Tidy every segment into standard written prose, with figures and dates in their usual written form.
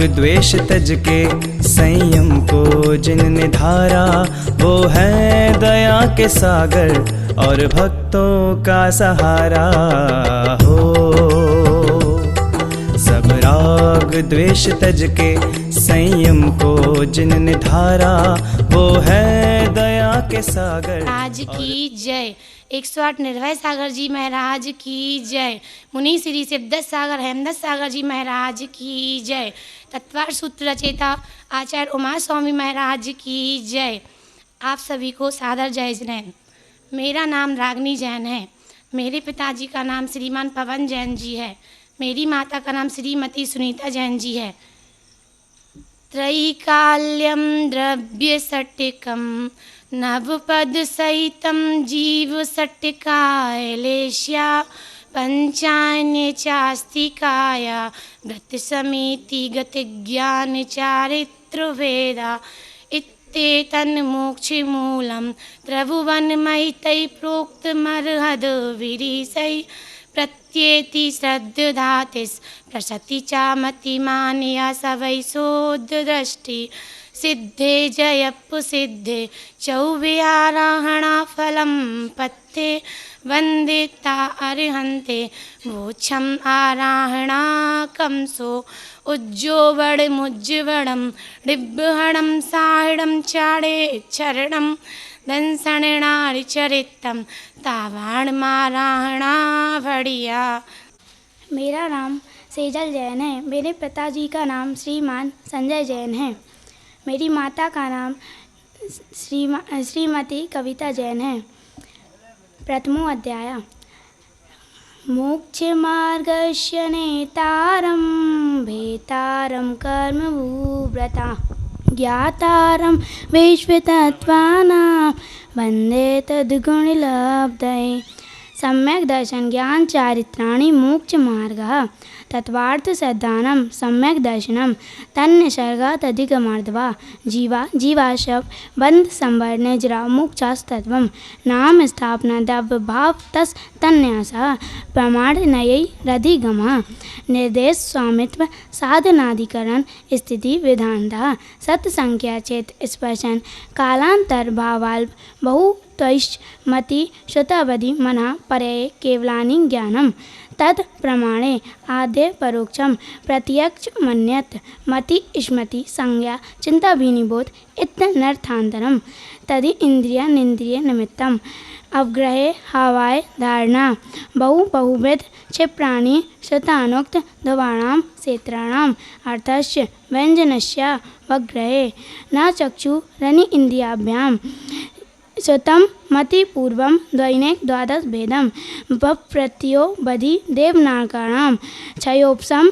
द्वेष तज के संयम को जिनने धारा, वो है दया के सागर और भक्तों का सहारा हो। सब राग द्वेष तज के संयम को जिनने धारा, वो है दया के सागर। आज की जय। 108 निर्भय सागर जी महाराज की जय। मुनि श्री सिद्धत सागर हेमदत्त सागर जी महाराज की जय। तत्वार सूत्र रचेता आचार्य उमा स्वामी महाराज की जय। आप सभी को सादर जय जैन। मेरा नाम रागनी जैन है। मेरे पिताजी का नाम श्रीमान पवन जैन जी है। मेरी माता का नाम श्रीमती सुनीता जैन जी है। त्रैकाल्यम द्रव्य सट्टिकम नवपद सहितम जीव सट्टिकायलेश्या पंचान्य चास्तिकाया व्रत समिति गति ज्ञान चारित्र वेदा इत्येतन्मोक्ष मूलम त्रिभुवनमयितै प्रोक्तमर्हद विरिसै प्रत्येति श्रद्धातिस् प्रसति चामतिमानया सवै सोद्दृष्टि सिद्धे जयप्पु सिद्धे चौविहाराहणा फलं पत्ते वन्दिता अर्हन्ते वोच्छम् आराहणा कंसो उज्जोवडमुज्जवडं डिब्बहणं साहडं चाडे चरणं दंसणारिचरितं तावाण माराहणा भड़िया। मेरा नाम सेजल जैन है। मेरे पिताजी का नाम श्रीमान संजय जैन है। मेरी माता का नाम श्रीमती कविता जैन है। प्रथमो अध्याय। मोक्ष मार्गस्य नेतारं भेतारं कर्मभूव्रता ज्ञातारं विश्वतत्त्वानां वन्दे तद्गुणलब्धये। सम्यक् दर्शन ज्ञान चारित्राणि मोक्ष मार्गः तत्वार्थ सद्धानं सम्यक् दर्शनं तन्निसर्गादधिगमार्धवा जीवाशव बंध संवरण जरा मोक्षास्तत्वं नाम स्थापना दव्य भाव तस् तन्यासः प्रमाणनयै रधिगमः निर्देश स्वामित्व साधनाधिकरण स्थिति विधानतः सत्संख्या चेत स्पर्शन कालांतर भावाल्प बहु मति श्रुतावधि मनः परये केवलानि ज्ञानम तत् प्रमाणे आद्य परोक्षम प्रत्यक्ष मन्यत मति स्मृति संज्ञा चिंता विनिबोध इत्यनर्थांतरम तदि इंद्रिय निंद्रिय निमित्तम अवग्रहे हवाय धारणा बहुविध क्षिप्राणि श्रुतानुक्त ध्रुवाणां क्षेत्राणाम् अर्थस्य व्यंजनस्य वग्रहे न चक्षु रनि इंद्रियाभ्याम श्रुतं मति पूर्वं द्वैनेक द्वादश भेदम बप्रत्यो बधि देवनाकारां क्षयोपशम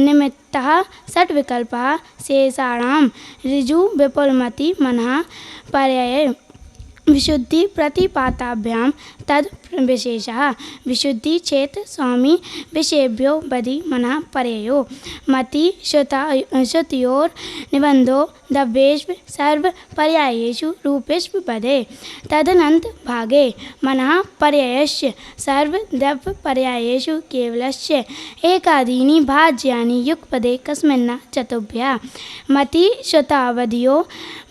निमित्तः षट् विकल्पः शेषाणां ऋजु विपुलमति मनः पर्याये विशुद्धि प्रतिपाताभ्याम तद विशेषः विशुद्धि चेत स्वामी विषयेभ्यो बधि मनः परयो मति श्रुतयोर निबंधो द्रव्येषु सर्व पर्यायेषु रूपेषु पदे तदनंत भागे मनः पर्यायस्य सर्व द्रव्य पर्यायेषु केवलस्य एकादीनि भाज्यानि युगपदे कस्मिन्न चतुभ्यः मति श्रुतावधियो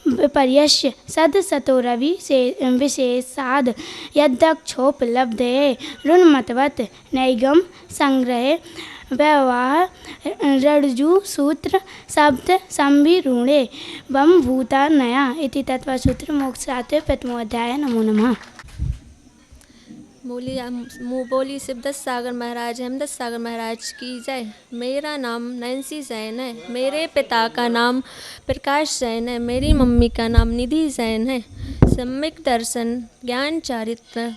विपर्यस्य सदसतो रवि से विशेषाद यद्दक्षोपलब्धये ऋणमतवत् नैगम संग्रहे व्यवहार ऋजु सूत्र शब्द संविरूणे वम भूता नया इति तत्वसूत्र मोक्षाते प्रथमोध्याय। नमो नमः। बोली सिद्धत सागर महाराज हेमदत्त सागर महाराज की जय। मेरा नाम नैन्सी जैन है। मेरे पिता का नाम प्रकाश जैन है। मेरी मम्मी का नाम निधि जैन है। सम्यक दर्शन ज्ञान चारित्र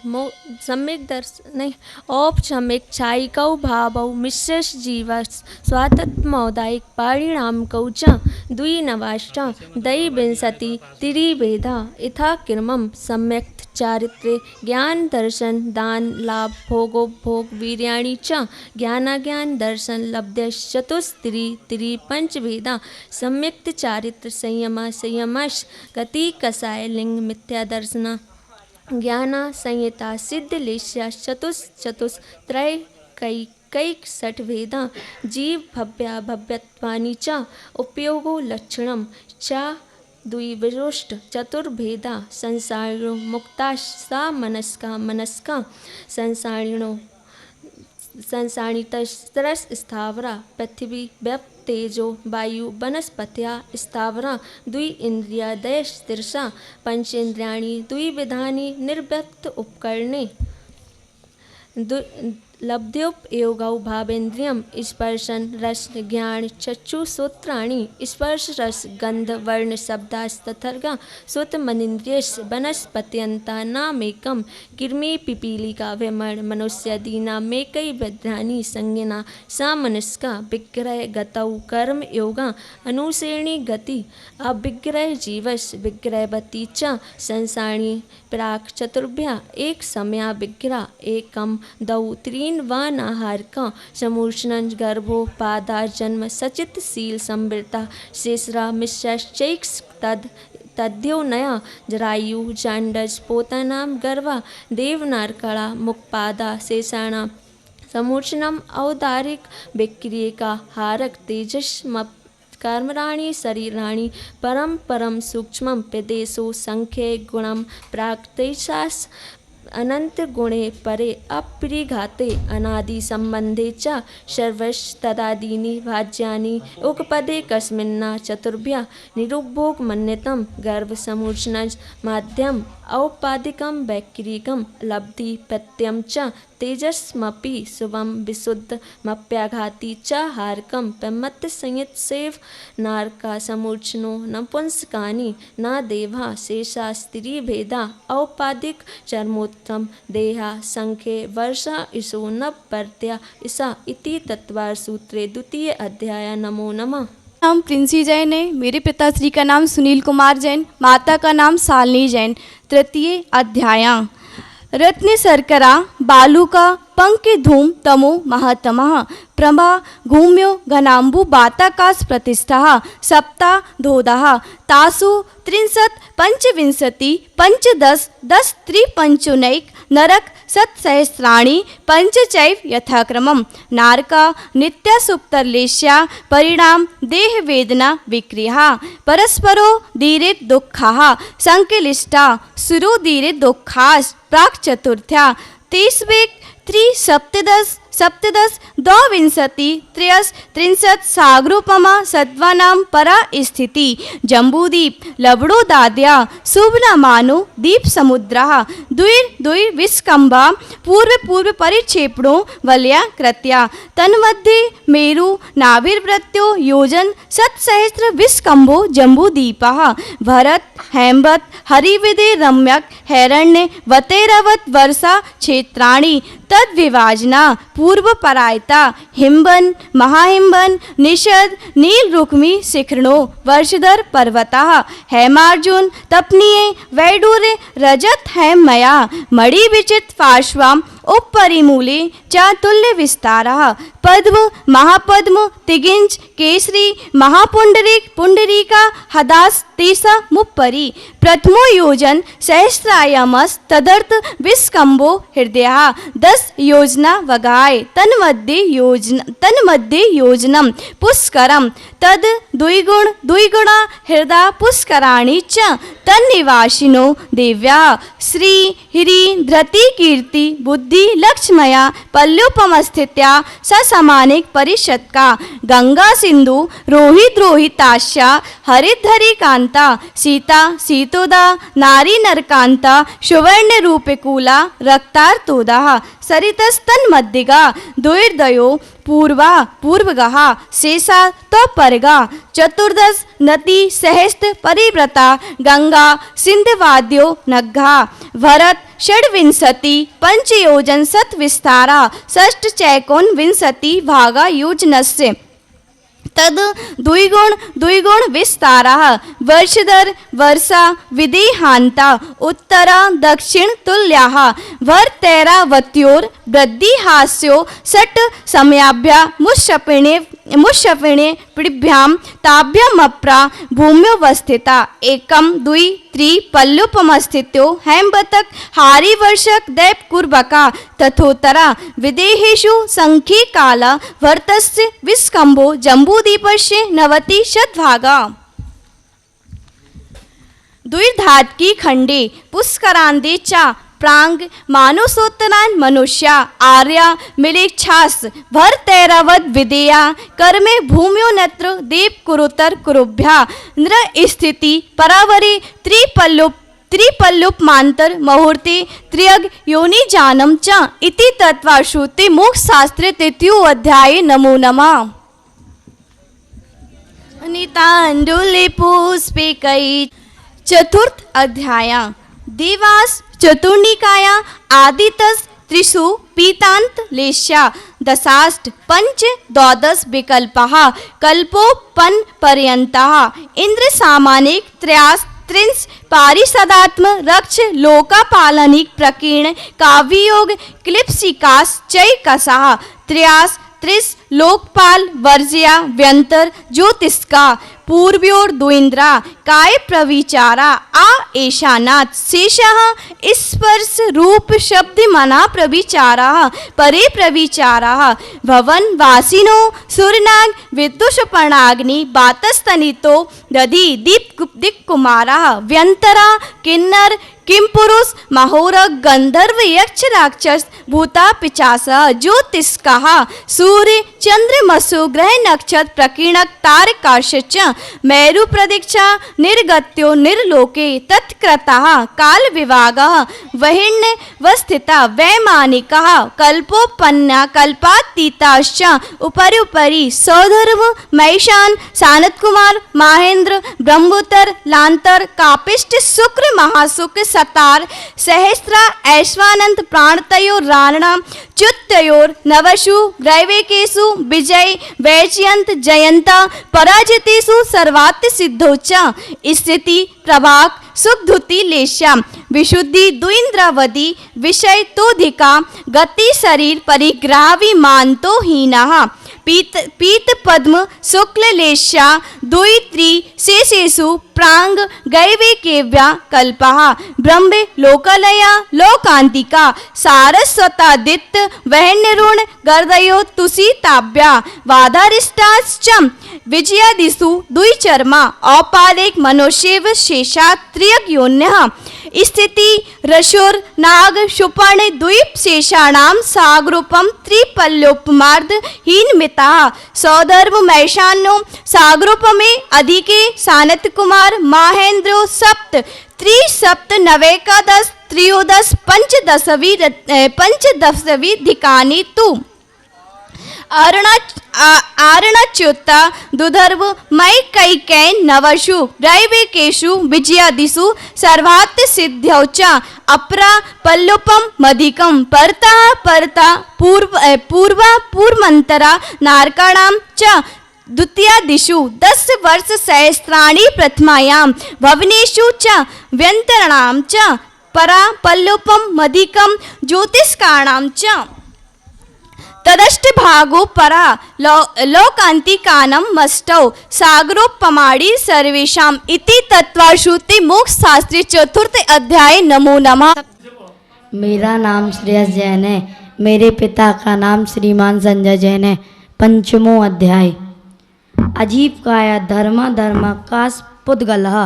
सम्यक दर्शन नहीं औपचमिक छायिकौ भावौ मिश्रश जीव स्वातत्मोदायिक पारिणाम कौच द्विनवाष्ट दयि विंशति त्रिवेदा इथा किरमम सम्यक चारित्रे ज्ञान दर्शन दान लाभ भोगोपभोग वीर्याणि च ज्ञानाज्ञान दर्शन लब्धश्चतुस्त्री पंचभेदा सम्यक्त चारित्र संयमाश गति कसाय लिंग मिथ्या दर्शना ज्ञाना संहिता सिद्ध लेश्या चतुस्त्रय कैकषट् भेदा जीव भव्या भव्यत्वानि च उपयोगो लक्षणं च द्विविरोष्ट चतुर्भेदा संसारिणो मुक्ता सा मनस्का मनस्का संसारिणो संसारितस्त्रस स्थावरा पृथ्वी व्यप तेजो वायु वनस्पत्या स्थावरा द्वि इंद्रियादय तिरसा पंचेन्द्रियाणि द्विविधानि निर्व्यक्त उपकरणे लब्ध्योपयोगौ भावेन्द्रियं स्पर्शन रस ज्ञान चक्षुश्रोत्राणि स्पर्श रस गंध वर्ण शब्दास्तथर्गा श्रुतमनीन्द्रियस् वनस्पत्यन्तानामेकं कृमि पिपीलिका विमर्ण मनुष्यादीनामेकैर्विधानि संज्ञा सामनस्का विग्रह गतौ कर्म योगा अनुसरणी गति अविग्रह जीवस् विग्रहवती च संसारिणी प्राक चतुर्भ्या एक समया विग्रह एकम दौ त्रीन वान आहार का समूर्षण गर्भो पादा जन्म सचित शील संवृता शेषरा मिश्रैक्ष तद्यो नया जरायु जांडज पोतानां गर्वा देवनारकड़ा मुखपादा शेषाणा समूर्षणम औदारिक विक्रियका हारक तेजस्मप कर्मराणि शरीराणि परम परम सूक्ष्मं प्रदेशो संख्ये गुणं प्राक्तैषास् अनंत गुणे परे अपरिघाते अनादि संबंधे च सर्वस्तदादीनि भाज्यानि उक्पदे कस्मिन्ना चतुर्भ्या निरुपभोग मन्यतं गर्भ समूर्छनज माध्यम औपादिकं वैक्रिकं लब्धि प्रत्ययं च तेजस्मपि शुभम विशुद्धमप्याघाती च हारकं प्रमत्त संयत सेव नारका समूर्छनो नपुंसकानि न देवा शेषा स्त्री भेदा औपादिक चर्मोत्तम देहा संख्ये वर्षा ईशो न पर्त्या ईसा इति तत्वार सूत्रे द्वितीय अध्याय। नमो नमः। नाम प्रिंसी जैन है। मेरे पिताश्री का नाम सुनील कुमार जैन, माता का नाम शालिनी जैन। तृतीय अध्याय। रत्न शर्करा बालुका पंके धूम तमो महातमः प्रभा घूम्यो घनाम्बु बाताकाश प्रतिष्ठा सप्ता धोदः तासु त्रिंशत् पंचविंशति पंचदश दश त्रिपंचुनैक नरक सत्सहस्राणि पंचचैव यथाक्रमं नारका नित्या सुप्तर्लेश्या परिणाम देह वेदना विक्रिया परस्परो दीरित दुःखाः संकिलिष्टा सुरोदीरित दुःखास् प्राक् चतुर्थ्या तेष्वेक त्रिसप्तदश सप्तदश द्वाविंशति त्रयस् त्रिंशत् सागरोपमा सत्वानां परा स्थिति जम्बूदीप लवणोदाद्या शुभनामानो दीप समुद्रः दुर् विस्कम्भा पूर्व परिक्षेपणो वलया कृत्या तन्मध्ये मेरु नाभिर्वृत्यो योजन सत्सहस्र विस्कम्भो जम्बूदीपः भरत हेमवत् हरिविदे रम्यक हैरण्य वतेरवत् वर्षा क्षेत्राणि तद्विभाजना पूर्व परायता हिम्बन महाहिम्बन निषद नील रुक्मी शिखरणो वर्षधर पर्वतः हेमार्जुन तपनीय वैडूर्य रजत हेममया मणि विचित पार्श्वाम उपरिमूले चातुल्य विस्तारः पद्म महापद्म तिगिंज केसरी महापुंडरीक पुंडरीका हदास तेसा मुप्परी प्रथमो योजन सहस्रायामस तदर्थ विस्कम्भो हृदयः 10 योजना वगाय तन्मध्ये योजनम पुष्करम तद द्विगुणा हृदय पुष्कराणि च तन्निवासिनो देव्या श्री हिरी धृति कीर्ति बुद्धि लक्ष्मया पल्योपमस्थित्या ससमानिक परिषत्का गंगा सिंधु रोहित रोहिताश्या हरिधरी कांता सीता सीतोदा नारी नरकांता सुवर्ण रूपकुला रक्तार्तोदा सरितस्तन्मध्यगा दुर्दयो पूर्वा पूर्वगः शेषा तपरगा चतुर्दश नदी सहस्त्र परिव्रता गंगा सिंधवाद्यो नग्घा भरत षड्विंशति पंचयोजन सत विस्तारा षष्ठ चैकोन विंशति भागा योजनस्य तद द्विगुण विस्तारः वर्षधर वर्षा विदेहांता उत्तरा दक्षिण तुल्याः भरतैरावत्योर वृद्धिहास्यो षट् समयाभ्या मुष्यपिणे मुष्यफिणे पृभ्यां ताभ्यमप्रा भूम्योवस्थिता एकं द्वि त्रि पल्लुपमस्थित्यो हैम्बतक हारिवर्षक दैपकुर्बका तथोत्तरा विदेहेषु संख्ये काला वर्तस्य विस्कम्भो जम्बूदीपस्य 90 शतभागा द्विर्धात्की खंडे पुष्करांदे चा प्रांग मानुसोत्तरान मनुष्या आर्या मिलेच्छास भर तैरावत विदेया कर्मे भूम्यो नत्र देव कुरुतर कुरुभ्या नृ स्थिति परावरे त्रिपल्लुप मांतर मुहूर्ते त्रियग योनि जानम च इति तत्वाश्रुति मोक्ष शास्त्रे तृतीयो अध्याये नमो नमः। नितांडुले पुष्पे कई चतुर्थ अध्याय देवास चतुर्निकाया आदितस त्रिषु पीतांत लेश्या दशाष्ट पंच द्वादश विकल्पः कल्पोपन पर्यंतः इंद्र सामानिक त्रयास त्रिंश पारिषदात्म रक्ष लोकापालनिक प्रकीर्ण काव्ययोग क्लिप्सिकास चैकसः त्रयास त्रिश लोकपाल वर्ज्या व्यंतर ज्योतिष्का पूर्व्योर द्विन्द्रा काय प्रविचारा आ ऐशानात् शेषः स्पर्श रूप शब्द मना प्रविचारा परे प्रविचारा भवन वासिनो सुरनाग विदुषपर्णाग्नि बातस्तनितो दधि दीप कुमारा व्यंतरा किन्नर किम पुरुष महोरग गंधर्व यक्ष राक्षस भूता पिचास ज्योतिष्कः सूर्य चंद्रमसु ग्रह नक्षत्र प्रकीर्णक तारकाश च मेरु प्रदीक्षा निर्गत्यो निर्लोके तत्कृतः काल विभागः वहिर्न वस्थिता वैमानिकः कल्पोपन्ना कल्पातीताश्च उपरि उपरि सौधर्म मैशान सानत कुमार महेंद्र ब्रह्मोत्तर लांतर कापिष्ट शुक्र महाशुक्र सतार सहस्रा ऐश्वानंद प्राणतयोर राणा च्युतयोर नवशु ग्रैवेकेशु विजय वैजयंत जयंता पराजितेषु सर्वात् सिद्धौ च स्थिति प्रभाक सुखधुति लेश्या विशुद्धि द्विन्द्रावधि विषय तोधिका गति शरीर परिग्रह विमानतो हीनः पीत पद्म शुक्ल लेश्या द्वि त्रि शेषेषु प्रांग गैवेकेव्या कल्पः ब्रह्म लोकालया लोकांतिका सारस्वतादित्त वहन्यरुण गर्दयो तुषिताभ्या वाधारिष्टाश्च विजयादिषु द्विचर्मा औपालिक मनुष्येव शेषा त्रियग्योन्यः स्थिति रशुर नाग शुपर्ण द्वीप शेषाणां सागरूपम त्रिपल्लोपमार्द हीनमिता सौधर्म मैशानो सागरूपमे अधिके सानत कुमार महेंद्रो सप्त त्रिसप्त नवेकादश त्रयोदश पंचदशवी धिकानि तु आरणच्युता दुधर्व मय कैकेन नवशु रैवेकेशु विजयादिषु सर्वात् सिद्ध्यौ च अपरा पल्लुपम मधिकं परता पूर्वमंतरा नारकाणां च द्वितीयादिषु 10 वर्ष सहस्राणि प्रथमायां भवनेषु च व्यंतराणां च परा पल्लुपम मधिकं ज्योतिष्काणां च तदष्ट भागो परा लोकांतिकानं मष्टौ सागरोपमाणि सर्वेषाम् इति तत्त्वाश्रुति मोक्ष शास्त्रे चतुर्थ अध्याय नमो नमः। मेरा नाम श्रेयस जैन है। मेरे पिता का नाम श्रीमान संजय जैन है। पंचमो अध्याय अजीब काया धर्म कास पुद्गलः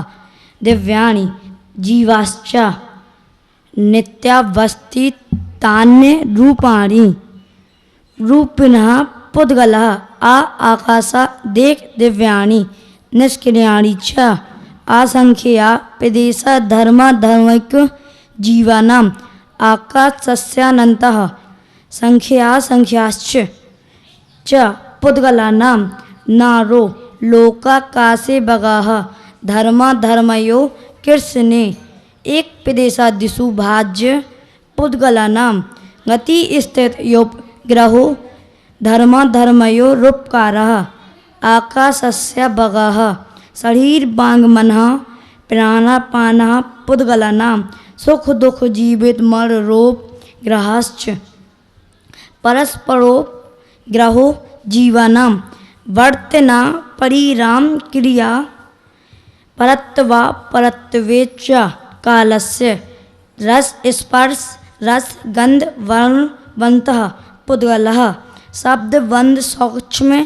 दिव्याणि जीवाश्च नित्यावस्थितान्य रूपाणि रूपिणः पुद्गलः आकाशा देख दिव्याणि निष्क्रियाणि च असंख्या प्रदेशा धर्मैक जीवानाम् आकाशस्यानन्तः संख्याश्च च पुद्गलानां नारो लोकाकाशे बगाः धर्मयो कृष्णे एक प्रदेशादिषु भाज्य पुद्गलानां गति स्थित ग्रहो धर्मयो रूपकारः आकाशस्य बगाः शरीर वाङ्मनः प्राणापानः पुद्गलानां सुख दुख जीवित मर रोप ग्रहाश्च परस्परो ग्रहो जीवानां वर्तना परिराम क्रिया परत्वा परत्वे च कालस्य रस स्पर्श रस गंध वर्ण वंतः पुद्गलः शब्द वंद सूक्ष्म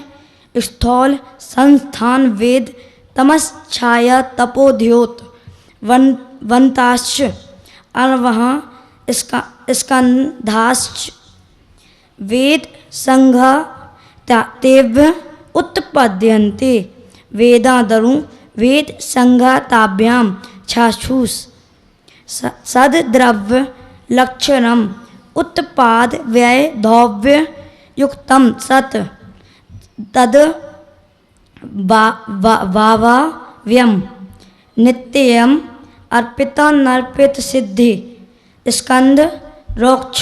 स्थूल संस्थान वेद तमश्छाया तपोध्योत वंताश्च अर्वः स्कंधाश्च वेद संघ तेभ्य उत्पद्यन्ते वेदादरु वेद संघाताभ्यां छाछूस सद्द्रव्य लक्षणम उत्पाद व्यय धौव्य युक्तम सत तद वावाव्यम नित्यम अर्पित नर्पित सिद्धि स्कंद रोक्ष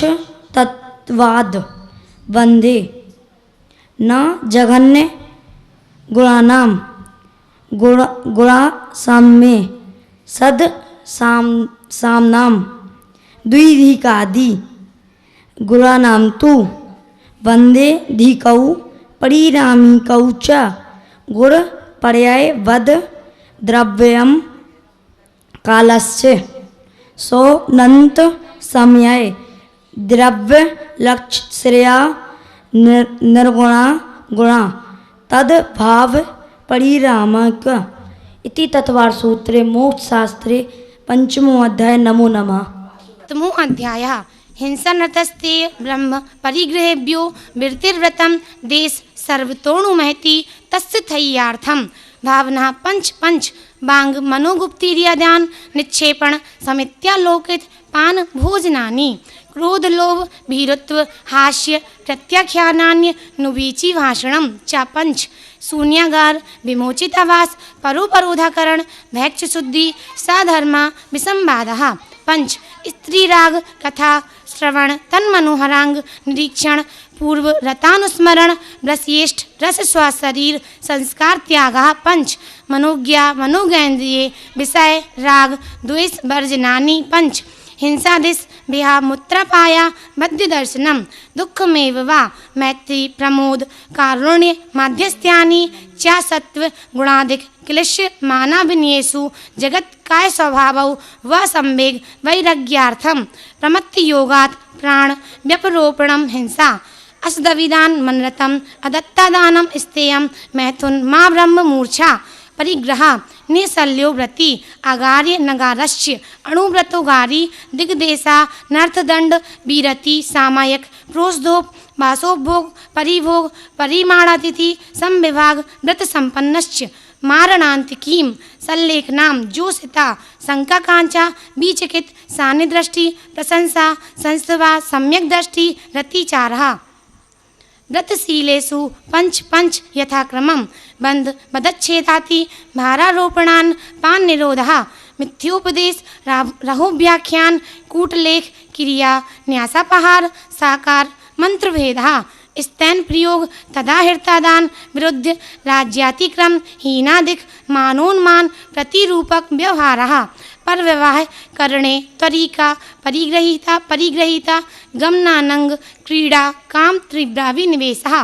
तत्वाद वंदे न जघन्य गुणानाम गुणा साम्ये सद सामनाम द्विधिकादि गुणानाम तु वंदे धिकौ परिणामिकौ च गुण पर्याय वद द्रव्यम कालस्य सोनंत समय द्रव्य लक्ष्य श्रेया निर्गुणा गुणा तद भाव परिरामक इति तत्वार सूत्रे मोक्ष शास्त्रे पंचमो अध्याय नमो नमः। सप्तमो अध्यायः हिंसनतस्ते ब्रह्म परिग्रहेभ्यो वृत्तिर्व्रतं देश सर्वतोणु महति तस्य थय्यार्थम भावना पंच पंच बांग मनोगुप्तिर्यादान निक्षेपण समित्यालोकित पान भोजनानि क्रोध लोभ भीरुत्व हास्य प्रत्याख्यानान्य नुवीची भाषणम च पंच शून्यागार विमोचितावास परोपरोधाकरण भैक्ष शुद्धि साधर्मा विसंवादः पंच स्त्रीराग कथा श्रवण तन्मनोहरांग निरीक्षण पूर्व रतानुस्मरण रसयेष्ठ रस स्वाशरीर संस्कार त्यागः पंच मनोज्ञा मनोगेन्द्रिये विषय राग द्वेष वर्जनानि पंच हिंसादिश विहा मूत्रपाया मध्य दर्शनम दुःखमेव वा मैत्री प्रमोद कारुण्य माध्यस्थ्यानि च सत्व गुणाधिक क्लिश्य मानाभिनयेषु जगत काय स्वभावौ व संवेग वैराग्यार्थम प्रमत्ति योगात् प्राण व्यपरोपणम हिंसा असदविदान मनरतम अदत्तादानम स्तेयम मैथुन मा ब्रह्म मूर्छा परिग्रह निशल्यो व्रति आगार्य नगारस्य अणुव्रतोगारी दिग्देशा नर्थदंड बीरति सामायक प्रोषधोप वासोपभोग परिभोग परिमाणातिथि संविभाग व्रत संपन्नश्च मारणांतिकीम सल्लेखनाम जोसिता शंकाकांचा बीचकित सानिदृष्टि प्रशंसा संस्तवा सम्यक दृष्टि रतिचारः व्रतशीलेषु पंच पंच यथाक्रमं बंध बदच्छेदाति भारारोपणान् पान निरोधः मिथ्योपदेश रहोव्याख्यान कूटलेख क्रिया न्यासापहार साकार मंत्रभेदः स्तैन प्रयोग तदाहृतादान विरुद्ध राज्यातिक्रम हीनादिक मानोन्मान प्रतिरूपक व्यवहारः पर विवाह करणे तरीका परिग्रहीता गमनानंग क्रीड़ा काम त्रिव्राविनिवेशः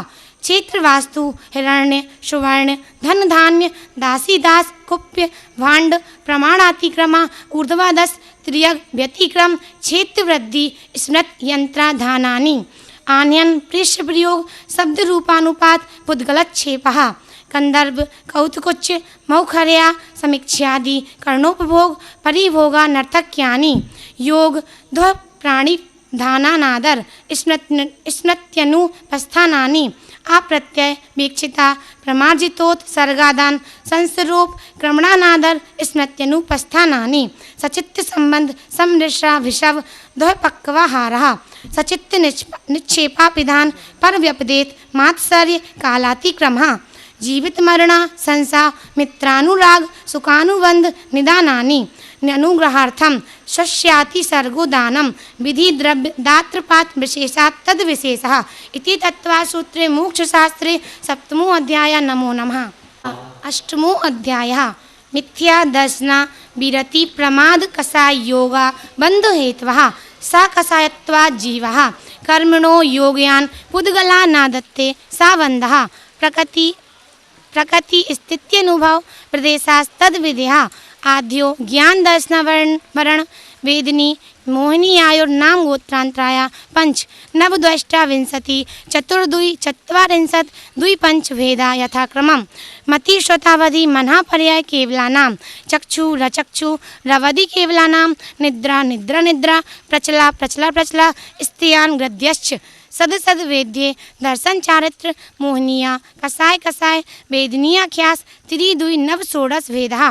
क्षेत्र वास्तु हिरण्य सुवर्ण धन धान्य दासी दास कुप्य भांड प्रमाणातिक्रमा ऊर्ध्वादश त्रियग व्यतिक्रम क्षेत्र वृद्धि स्मृत यंत्राधानानि आन्यन पृष्ठ प्रयोग शब्द रूपानुपात पुद्गलक्षेपः कंदर्भ कौतुकोच्च मौखर्या समीक्षादि कर्णोपभोग परिभोगा नर्तक्यानि योग ध्व प्राणी धानानादर स्मृत्यनुपस्थानानि अप्रत्यय वीक्षिता प्रमार्जितोत्सर्गादान संसरोप क्रमणानादर स्मृत्यनुपस्थानानि सचित्त संबंध समृषा विषव द्वैपक्वाहारः सचित्त निक्षेपापिधान पर व्यपदेत मात्सर्य कालातिक्रमः जीवित मरणा संसा मित्रानुराग सुखानुबंध निदानानि अनुग्रहार्थम शस्याति सर्गो दानम विधि द्रव्य दात्रपात विशेषात् तद विशेषः इति तत्वा सूत्रे मोक्ष शास्त्रे सप्तमो अध्याय नमो नमः। अष्टमो अध्यायः मिथ्या दर्शना विरति प्रमाद कषाय योगा बंध हेतवः सा कषायत्वा जीवः कर्मणो योगयान पुद्गला नादत्ते सा बंधः प्रकृति प्रकृति स्थित्यनुभव प्रदेशास्तद्विदेहा आद्यो ज्ञान दर्शन वर्ण वेदिनी मोहिनी आयुर्नाम गोत्रांतराया पंच नवद्वष्टाविंशति चतुर्दुई चत्वारिंशत् द्वि पंच भेदा यथाक्रमम् मति श्रोतावधि मनः पर्याय केवलानां चक्षु रचक्षु रवधि केवलानां निद्रा निद्रा निद्रा प्रचला प्रचला प्रचला स्त्रियान् गद्यश्च सद सद वेद्ये दर्शन चारित्र मोहनीया कसाय कसाय वेदनीयाख्यास त्रि दुई नव षोडश भेदः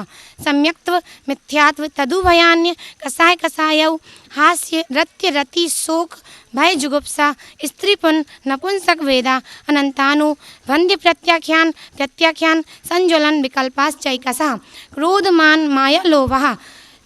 सम्यक्त्व मिथ्यात्व तदुभयान्य कसाय कसायौ हास्य रत्य रति शोक भय जुगुप्सा स्त्रीपुन नपुंसक वेदा अनंतानु वंद्य प्रत्याख्यान प्रत्याख्यान संज्वलन विकल्पाश्चैकसः क्रोधमान माया लोभः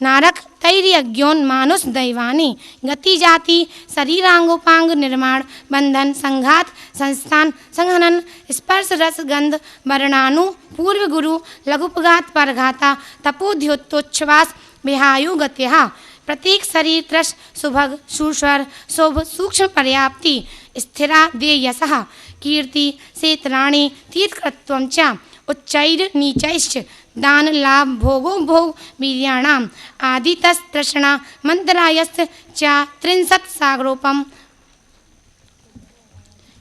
नारक तैर्यज्ञोन मानुष दैवानी गति जाति शरीरांगोपांग निर्माण बंधन संघात संस्थान संहनन स्पर्श रस गंध वर्णानु पूर्व गुरु लघुपघात परघाता तपोध्योतोच्छ्वास विहायु गत्यः प्रत्येक शरीर त्रस सुभग सुस्वर शोभ सूक्ष्म पर्याप्ति स्थिरा देयसः कीर्ति सेतराणि तीर्थकृत्वं च उच्चैर नीचैश्च दान लाभ भोगो भोग वीर्याणाम आदितस्तृष्णा मंत्रायस्त च त्रिंशत् सागरोपम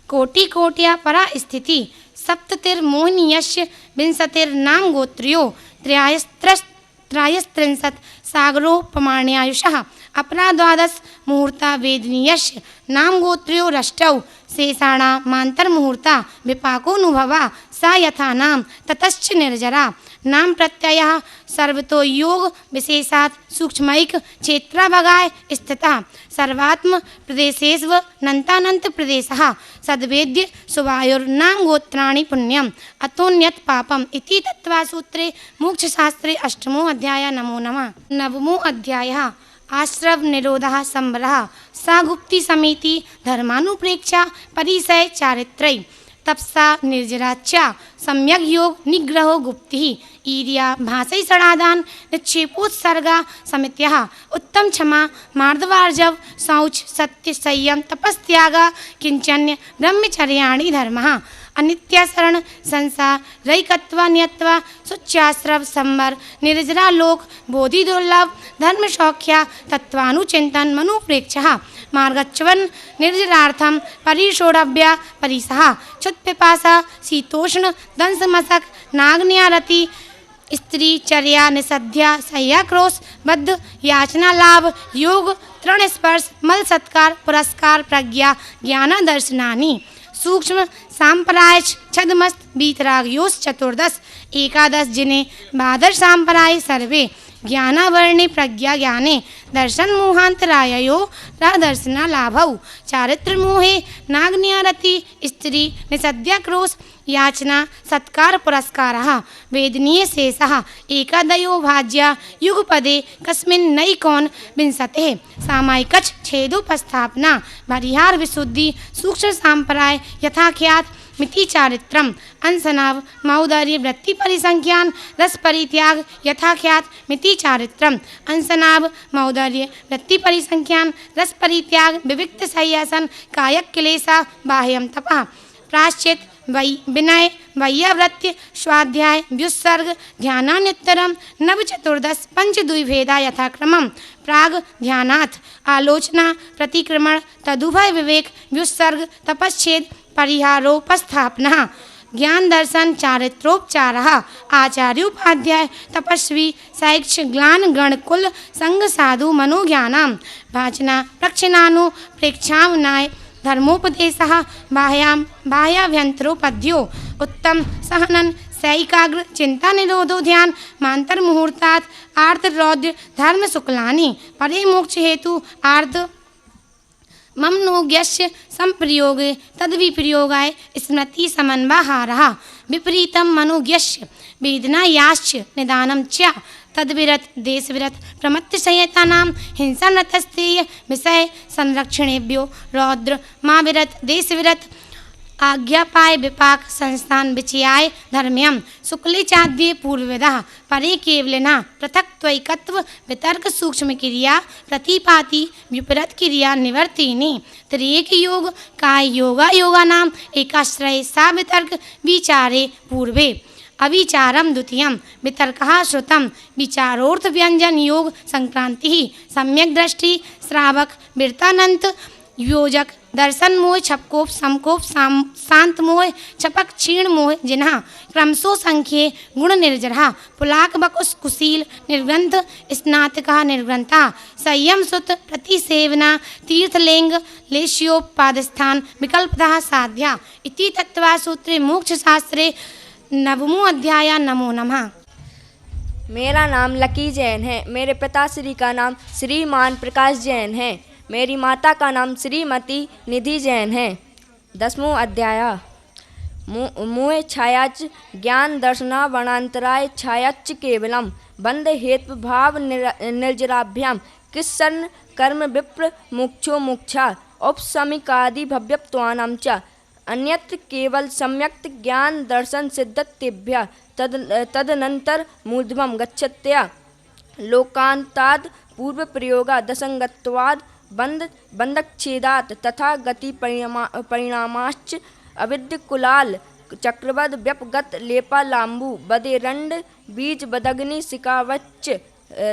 कोटि कोट्या परा स्थिति सप्ततिर्मोहनीयस्य विंशतिर्नाम गोत्र्यो त्रयस्त्रिंशत् सागरोपमाण्यायुषः अपरा द्वादश मुहूर्ता वेदनीयस्य नाम गोत्र्यो रष्टौ शेषाणा मान्तर्मुहूर्ता विपाकोनुभवा सा यथा नाम ततश्च निर्जरा नाम प्रत्ययः सर्वतो योग विशेषात् सूक्ष्मैक क्षेत्रावगाय स्थितः सर्वात्म प्रदेशेष्व नन्तानन्त प्रदेशः सद्वेद्य सुवायुर्नाम गोत्राणि पुण्यम् अतोऽन्यत् पापम् इति तत्त्वसूत्रे मोक्षशास्त्रे अष्टमो अध्यायः। नमो नमः। नवमो अध्यायः आश्रव निरोधः संवरः सा गुप्ति समिति धर्मानुप्रेक्षा परिसय चारित्रै तपसा निर्जराच्चा सम्यक योग निग्रहो गुप्ति ईर्या भाषै षडादान निक्षेपोत्सर्गा समित्यः उत्तम क्षमा मार्दवार्जव शौच सत्य संयम तपस्त्यागा किंचन्य ब्रह्मचर्याणि धर्मः अनित्याशरण संसार रैकत्वा नियत्वा सुच्याश्रव संवर निर्जरा लोक बोधि दुर्लभ धर्म सौख्या तत्वानुचिंतन मनुप्रेक्षः मार्गच्चवन निर्जरार्थम परिषोढव्या परिसः क्षुत्पिपासा शीतोष्ण दंसमसक नाग्न्यारति स्त्री चर्या निषद्या सह्याक्रोश बद्ध याचना लाभ योग तृण स्पर्श मल सत्कार पुरस्कार प्रज्ञा ज्ञान दर्शनानि सूक्ष्म सांपराय छदमस्त बीतरागयोस चतुर्दश एकादश जिने बादर सांपराय सर्वे ज्ञानावर्णे प्रज्ञा ज्ञाने दर्शन मोहांतरायो दर्शना लाभौ चारित्र मोहे नाग्न्यारति स्त्री निषद्याक्रोश याचना सत्कार पुरस्कारः वेदनीय शेषः एकादयो भाज्या युगपदे कस्मिन् नैकोन विंशतेः सामायिकच् छेदोपस्थापना परिहार विशुद्धि सूक्ष्म सांपराय यथाख्यात मिति चारित्रम अंसनाव मौदार्य वृत्ति परिसंख्यान रस परित्याग यथाख्यात मिति चारित्रम अंसनाव मौदार्य वृत्ति परिसंख्यान रस परित्याग विविक्त सह्यासन कायक क्लेशा बाह्यम तपः प्राश्चित विनय वैयावृत्य स्वाध्याय व्युत्सर्ग ध्यानान्युत्तरम नव चतुर्दश पंच द्विभेदा यथाक्रमम प्राग ध्यानाथ आलोचना प्रतिक्रमण तदुभय विवेक व्युत्सर्ग तपश्चेद परिहारोपस्थापना ज्ञान दर्शन चारित्रोपचारः आचार्योपाध्याय तपस्वी शैक्ष ग्लान गणकुल संग साधु मनोज्ञानां भाचना प्रक्षिणानु प्रेक्षावनाय धर्मोपदेशः बाह्याभ्यंतरोपद्यो उत्तम सहनन सैकाग्र चिंता निरोधो ध्यान मांतर मुहूर्तात् आर्त रौद्र धर्म शुक्लानि परे मोक्ष हेतु आर्त ममनोज्ञस्य संप्रयोगे तद्विप्रयोगाय स्मृति समन्वाहारः विपरीतं मनोज्ञस्य वेदनायाश्च निदानं च तद्विरत देशविरत प्रमत्त संहितानां हिंसानतस्तेय विषय संरक्षणेभ्यो रौद्र माविरत देशविरत आज्ञापाय विपाक संस्थान विचयाय धर्म्यम शुक्ले चाद्ये पूर्वविदः परे केवलिना पृथक त्वैकत्व वितर्क सूक्ष्म क्रिया प्रतिपाति विपरीत क्रिया निवर्तिनी त्रिएक योग काय योगा योगानाम एकाश्रय सा वितर्क विचारे पूर्वे अविचारम द्वितीयम वितर्कः श्रुतम विचारोर्थ व्यंजन योग संक्रांति सम्यक दृष्टि श्रावक वृत्तानंत योजक दर्शन मोह छपकोप समकोप शांत मोह छपक क्षीण मोह जिन्हा क्रमशो संख्ये गुण निर्जरा पुलाक बकुश कुशील निर्ग्रंथ स्नातका निर्ग्रंथा संयम सुत प्रतिसेवना तीर्थलिंग लेश्योपादस्थान विकल्पतः साध्या इति तत्त्वसूत्रे मोक्ष शास्त्रे नवमो अध्याय। नमो नमः। मेरा नाम लकी जैन है। मेरे पिताश्री का नाम श्रीमान प्रकाश जैन है। मेरी माता का नाम श्रीमती निधि जैन है। 10वां अध्याय। मोह छायाच ज्ञान दर्शना वनांतराय छायाच केवलम बंध हेतु भाव निर्जराभ्याम किस्सन कर्म विप्र मोक्षो मोक्षा औपसमिकादि भव्यत्वानां च अन्यत्र केवल सम्यक्त ज्ञान दर्शन सिद्धतेभ्य तदनंतर मूर्ध्वं गच्छत्या लोकांताद पूर्व प्रयोगा दसंगत्वाद बंधक्षेदात तथा गति परिणामाश्च अविद्य कुलाल चक्रवद व्यपगत लेपालाम्बु बदेरंड बीज बदग्नि सिकावच्च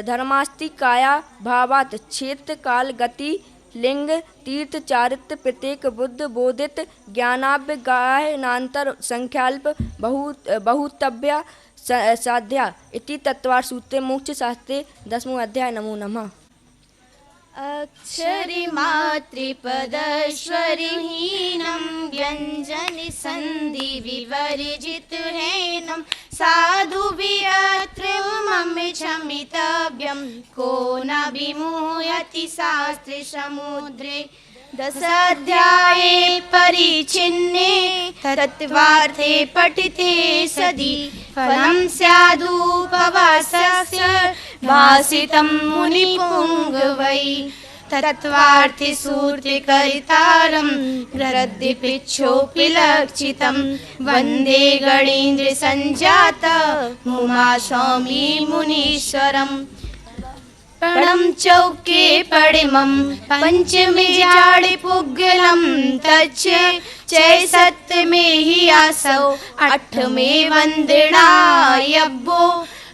धर्मास्ति काया भावात क्षेत्र काल गति लिंग तीर्थ चारित्र प्रत्येक बुद्ध बोधित ज्ञानाभ्य गायनांतर संख्याल्प बहुतव्य साध्या इति तत्त्वसूत्रे मोक्ष शास्त्रे 10वां अध्याय। नमो नमः। अक्षरि मातृपदश्वरिहीनं व्यञ्जनि सन्धि विवर्जित हेनं साधु वियत्र मम क्षमितव्यं को न विमुह्यति शास्त्रे समुद्रे। 10 अध्याये परिच्छिन्ने तत्त्वार्थे पठिते सदि फलं स्यादुपवासस्य भासितं मुनिपुङ्गवै तत्त्वार्थे सूत्रीकरितारं ग्रद्दिपिच्छोऽपि लक्षितं वन्दे गणेन्द्रसञ्जात उमास्वामी मुनीश्वरम्। पणं चौके पडिमं पंचमे जाडि पुग्गलं तच्च चै सप्तमे हि आसौ अठमे वंदनायब्बो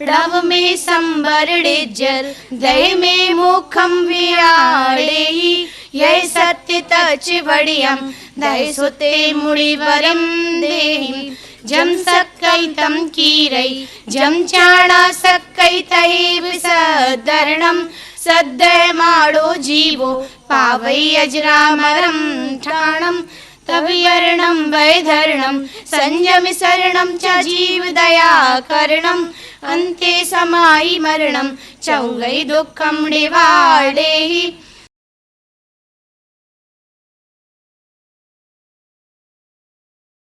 नवमे संवरणेज्जर दशमे मुखं वियाडेहि यह सत्य तच्च वडियं दयसुते मुनिवरं देहि जम सक्कैतं कीरै जम चाणा सक्कैतैव सद्धरणं सद्धयमाणो जीवो पावै अजरामरं ठाणं तव्यर्णं वैधर्णं संयम शरणं च जीवदयाकरणं अन्ते समायि मरणं चौगै दुःखं निवाडेहि